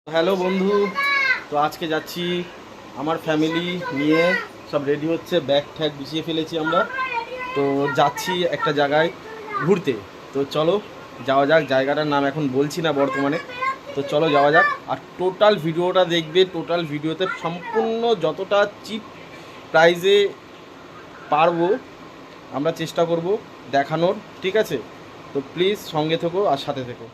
Hello বন্ধু, তো আজকে যাচ্ছি আমার ফ্যামিলি নিয়ে, সব রেডি হচ্ছে, ব্যাগ ট্যাগ বিছিয়ে ফেলেছি আমরা। তো যাচ্ছি একটা জায়গায় ঘুরতে। তো চলো যাওয়া যাক। জায়গাটার নাম এখন বলছি না বর্তমানে। তো চলো যাওয়া যাক। আর টোটাল ভিডিওটা দেখবে। টোটাল ভিডিওতে সম্পূর্ণ যতটা চিপ প্রাইজে পারবো আমরা চেষ্টা করব দেখানোর, ঠিক আছে? তো প্লিজ সঙ্গে থেকো আর সাথে থেকো।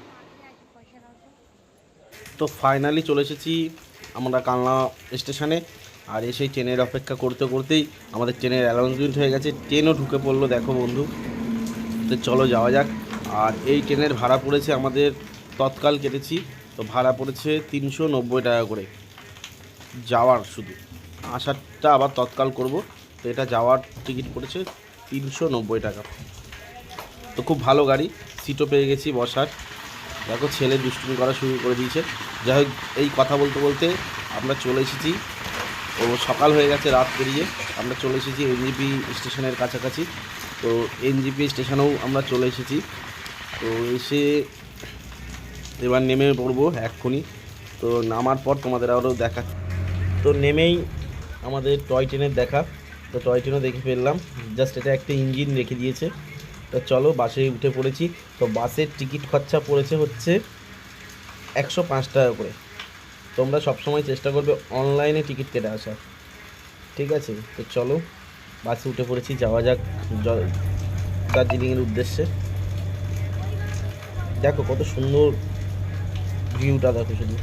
তো ফাইনালি চলে এসেছি আমরা কালনা স্টেশনে। আর এসেই ট্রেনের অপেক্ষা করতে করতেই আমাদের ট্রেনের অ্যানাউন্সমেন্ট হয়ে গেছে, ট্রেনও ঢুকে পড়লো, দেখো বন্ধু। তো চলো যাওয়া যাক। আর এই ট্রেনের ভাড়া পড়েছে আমাদের, তৎকাল কেটেছি, তো ভাড়া পড়েছে 390 টাকা করে যাওয়ার। শুধু আসারটা আবার তৎকাল করব। তো এটা যাওয়ার টিকিট পড়েছে 390 টাকা। তো খুব ভালো গাড়ি, সিটও পেয়ে গেছি বসার। দেখো ছেলে দুষ্টুমি করা শুরু করে দিয়েছে। যাই হোক, এই কথা বলতে বলতে আমরা চলে এসেছি। ও সকাল হয়ে গেছে, রাত পেরিয়ে আমরা চলে এসেছি এনজিপি স্টেশনের কাছাকাছি। তো এনজিপি স্টেশনেও আমরা চলে এসেছি। তো এসে এবার নেমে পড়বো এক্ষুনি। তো নামার পর তোমাদের আরও দেখা। তো নেমেই আমাদের টয় ট্রেনের দেখা। তো টয় ট্রেনও দেখে ফেললাম, জাস্ট এটা একটা ইঞ্জিন রেখে দিয়েছে। তো চলো বাসে উঠে পড়েছি। তো বাসের টিকিট খরচা পড়েছে হচ্ছে 105 টাকা করে। তোমরা সবসময় চেষ্টা করবে অনলাইনে টিকিট কেটে আসা, ঠিক আছে? তো চলো বাসে উঠে পড়েছি, যাওয়া যাক দার্জিলিংয়ের উদ্দেশ্যে। দেখো কত সুন্দর ভিউটা, দেখো শুধু।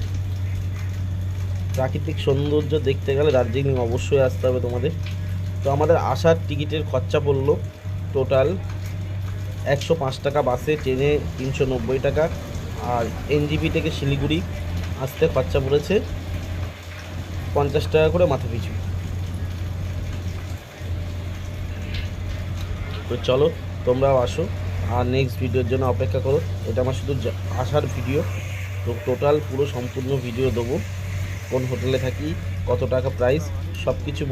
প্রাকৃতিক সৌন্দর্য দেখতে গেলে দার্জিলিং অবশ্যই আসতে হবে তোমাদের। তো আমাদের আসার টিকিটের খরচা পড়লো টোটাল 105 টাকা বাসে, ট্রেনে 390 টাকা। আর এনজিপি থেকে শিলিগুড়ি আসতে খরচা পড়েছে 50 টাকা করে মাথা পিছু। তো চলো তোমরাও আসো আর নেক্সট ভিডিওর জন্য অপেক্ষা করো। এটা আমার শুধু আসার ভিডিও। তো টোটাল পুরো সম্পূর্ণ ভিডিও দেবো, কোন হোটেলে থাকি, কত টাকা প্রাইস, সব কিছু।